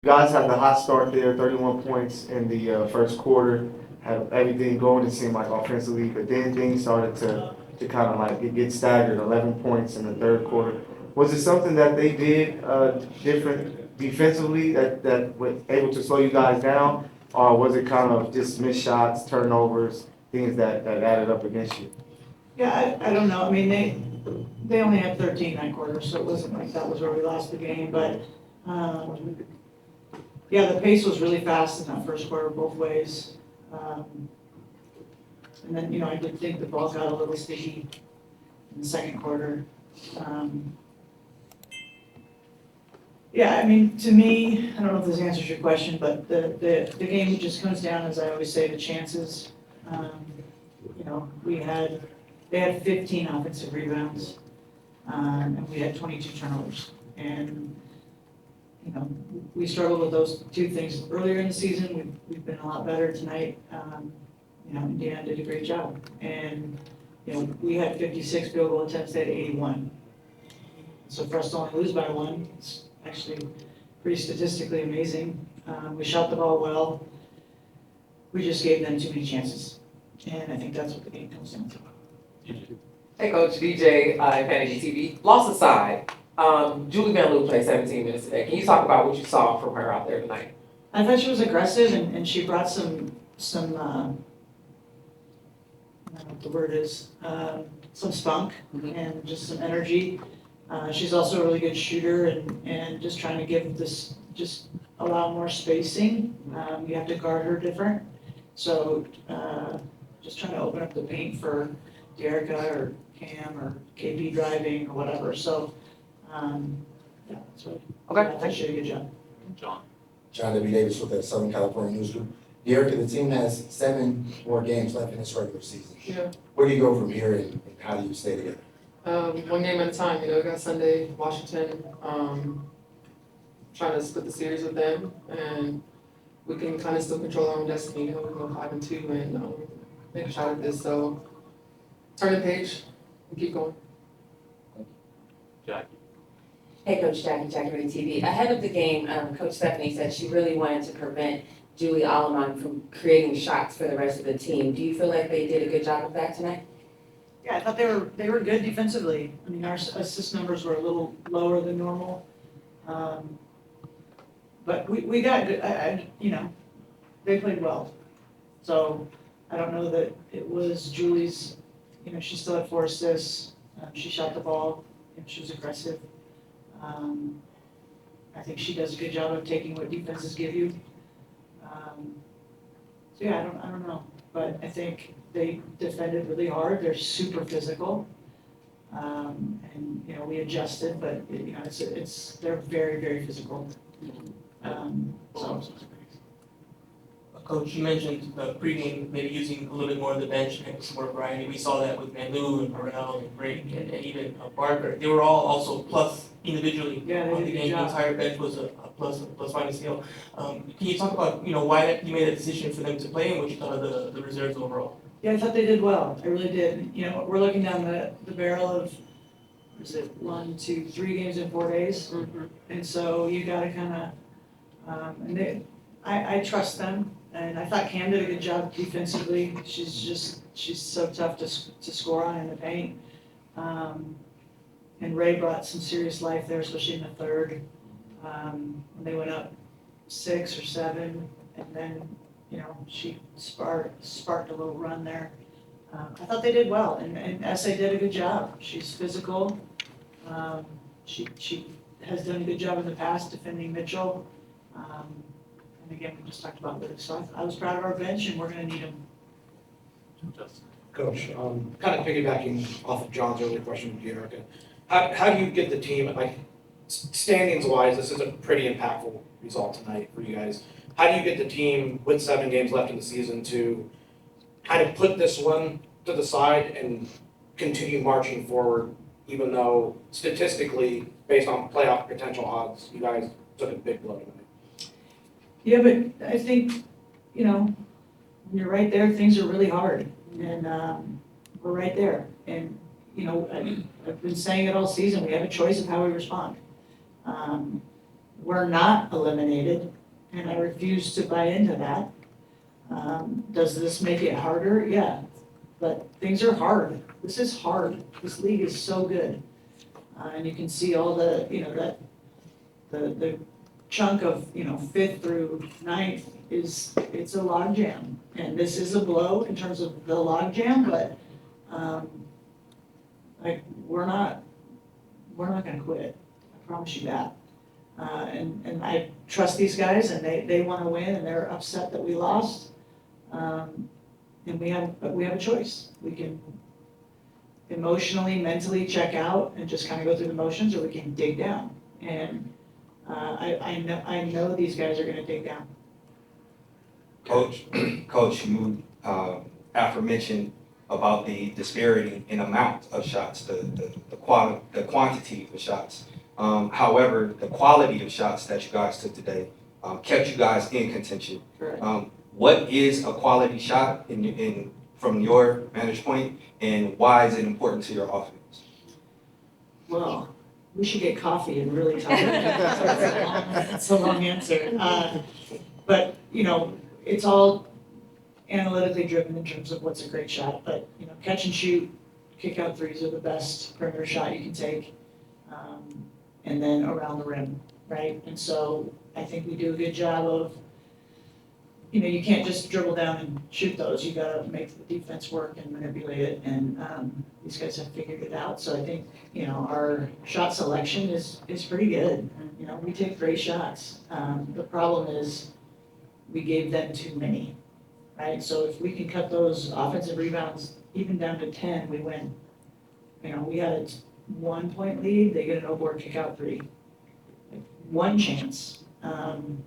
You guys had the hot start there, 31 points in the first quarter, had everything going, it seemed like offensively, but then things started to kind of like get staggered, 11 points in the third quarter. Was it something that they did different defensively that was able to slow you guys down? Or was it kind of just missed shots, turnovers, things that added up against you? Yeah, I don't know. I mean, they only had 13 that quarter, so it wasn't like that was where we lost the game. But yeah, the pace was really fast in that first quarter both ways. And then, I did think the ball got a little sticky in the second quarter. Yeah, I mean, to me, I don't know if this answers your question, but the game just comes down, as I always say, to chances. They had 15 offensive rebounds, and we had 22 turnovers. And, we struggled with those two things earlier in the season. We've been a lot better tonight. Indiana did a great job. And, we had 56 field goal attempts, they had 81. So for us to only lose by one, it's actually pretty statistically amazing. We shot the ball well. We just gave them too many chances. And I think that's what the game comes down to. Hey, Coach DJ, Fantasy TV. Loss aside, Julie Van Loo played 17 minutes today. Can you talk about what you saw from her out there tonight? I thought she was aggressive and she brought some I don't know what the word is, some spunk and just some energy. She's also a really good shooter and just trying to give this, just allow more spacing. You have to guard her different. So just trying to open up the paint for Dearica or Cam or KB driving or whatever. So, yeah, that's what I think she did a good job. John W. Davis with the Southern California News Group. Dearica, the team has 7 more games left in this regular season. Yeah. Where do you go from here and how do you stay together? One game at a time. We got Sunday, Washington. Trying to split the series with them, and we can kind of still control our own destiny. We can go 5-2 and make a shot at this. So turn the page and keep going. Jackie. Hey, Coach Jackie Ready TV. Ahead of the game, Coach Stephanie said she really wanted to prevent Julie Alleman from creating shots for the rest of the team. Do you feel like they did a good job of that tonight? Yeah, I thought they were good defensively. I mean, our assist numbers were a little lower than normal. But we got good, they played well. So I don't know that it was Julie's, she still had 4 assists. She shot the ball, she was aggressive. I think she does a good job of taking what defenses give you. So yeah, I don't know, but I think they defended really hard. They're super physical, and we adjusted, but they're very, very physical. So. Coach, you mentioned the pregame maybe using a little bit more of the bench and some more variety. We saw that with Van Loo and Morel and Brake and even Barker. They were all also plus individually on the game. The entire bench was a plus minus scale. Can you talk about why you made that decision for them to play and what you thought of the reserves overall? Yeah, I thought they did well. I really did. We're looking down the barrel of, was it 1, 2, 3 games in 4 days? Mm-hmm. And so you gotta kind of, I trust them. And I thought Cam did a good job defensively. She's so tough to score on in the paint. And Ray brought some serious life there, especially in the third. When they went up 6 or 7, and then she sparked a little run there. I thought they did well, and SA did a good job. She's physical. She has done a good job in the past defending Mitchell. And again, we just talked about Luke, so I was proud of our bench, and we're going to need them. Coach, kind of piggybacking off of John's earlier question with Dearica, how do you get the team, like standings wise, this is a pretty impactful result tonight for you guys. How do you get the team with 7 games left in the season to kind of put this one to the side and continue marching forward, even though statistically, based on playoff potential odds, you guys took a big blow tonight? Yeah, but I think, when you're right there, things are really hard. And we're right there. And, I've been saying it all season, we have a choice of how we respond. we're not eliminated, and I refuse to buy into that. Does this make it harder? Yeah, but things are hard. This is hard. This league is so good. And you can see all the, the chunk of, 5th through 9th it's a log jam. And this is a blow in terms of the log jam, but, we're not gonna quit. I promise you that. And I trust these guys, and they wanna win, and they're upset that we lost. And we have a choice. We can emotionally, mentally check out and just kind of go through the motions, or we can dig down. And I know these guys are gonna dig down. Coach, you aforementioned about the disparity in amount of shots, the quantity of shots. However, the quality of shots that you guys took today kept you guys in contention. Correct. What is a quality shot from your vantage point, and why is it important to your offense? Well, we should get coffee and really talk about it. That's a long answer. But, it's all analytically driven in terms of what's a great shot. But, catch and shoot, kick out threes are the best perimeter shot you can take. And then around the rim, right? And so I think we do a good job of, you can't just dribble down and shoot those. You gotta make the defense work and manipulate it. And these guys have figured it out. So I think, our shot selection is pretty good. We take great shots. The problem is we gave them too many, right? So if we can cut those offensive rebounds even down to 10, we win. We had a 1-point lead, they get an over kick out 3. One chance. And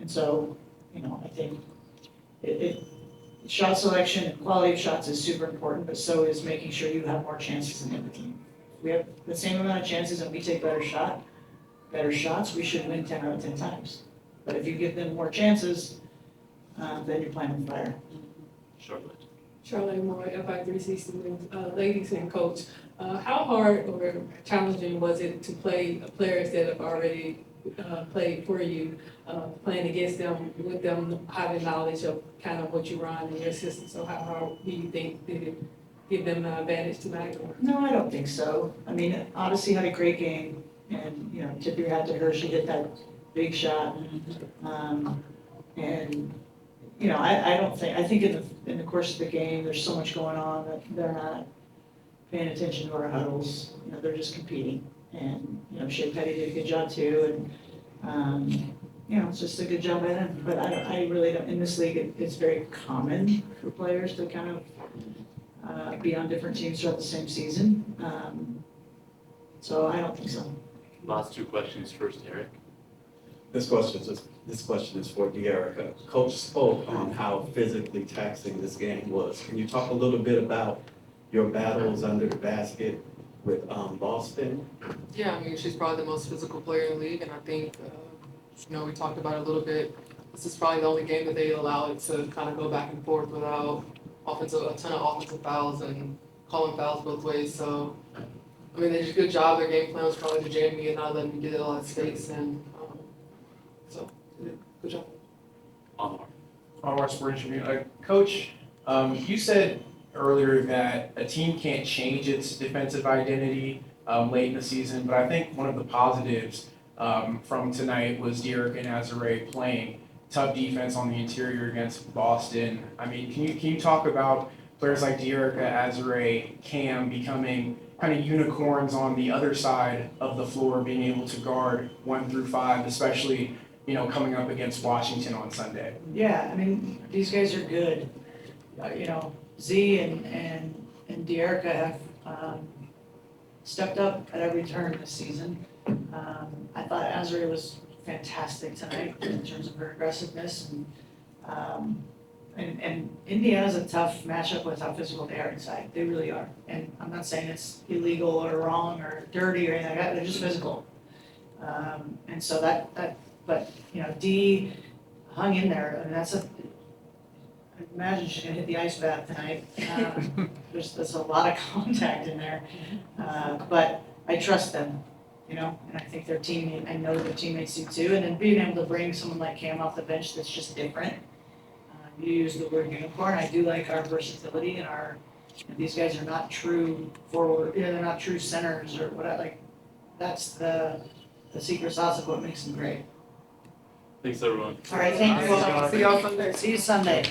so, I think shot selection and quality of shots is super important, but so is making sure you have more chances than the other team. If we have the same amount of chances and we take better shots, we should win 10 out of 10 times. But if you give them more chances, then you're playing with fire. Charlotte Moore, FI360, ladies and coach, how hard or challenging was it to play players that have already played for you, playing against them, with them having knowledge of kind of what you run in your system? So how hard do you think did it give them an advantage tonight? No, I don't think so. I mean, Odyssey had a great game, and, tip your hat to her, she hit that big shot. And, I think in the course of the game, there's so much going on that they're not paying attention to our huddles. They're just competing. And, Shea Petty did a good job too, and, it's just a good job by them. But I really don't, in this league, it's very common for players to kind of be on different teams throughout the same season. So I don't think so. Last 2 questions first, Eric. This question is for Dearica. Coach spoke on how physically taxing this game was. Can you talk a little bit about your battles under the basket with Boston? Yeah, I mean, she's probably the most physical player in the league, and I think, we talked about it a little bit. This is probably the only game that they allow it to kind of go back and forth without a ton of offensive fouls and calling fouls both ways. So, I mean, they did a good job. Their game plan was probably to jam me and not let me get a lot of space, and so good job. Anwar Sports Interview. Coach, you said earlier that a team can't change its defensive identity late in the season, but I think one of the positives from tonight was Dearica and Azura playing tough defense on the interior against Boston. I mean, can you talk about players like Dearica, Azura, Cam becoming kind of unicorns on the other side of the floor, being able to guard 1 through 5, especially coming up against Washington on Sunday? Yeah, I mean, these guys are good. Z and Dearica have stepped up at every turn this season. I thought Azura was fantastic tonight in terms of her aggressiveness, and Indiana's a tough matchup with how physical they are inside. They really are. And I'm not saying it's illegal or wrong or dirty or anything like that. They're just physical. And so but D hung in there. I mean, I imagine she's gonna hit the ice bath tonight. There's a lot of contact in there. But I trust them. you know, and I think their teammate, I know their teammates do too, and then being able to bring someone like Cam off the bench that's just different. You use the word unicorn, I do like our versatility and our, these guys are not true forward, they're not true centers or what, like, that's the secret sauce of what makes them great. Thanks, everyone. All right, thank you all. See y'all Sunday. See you Sunday.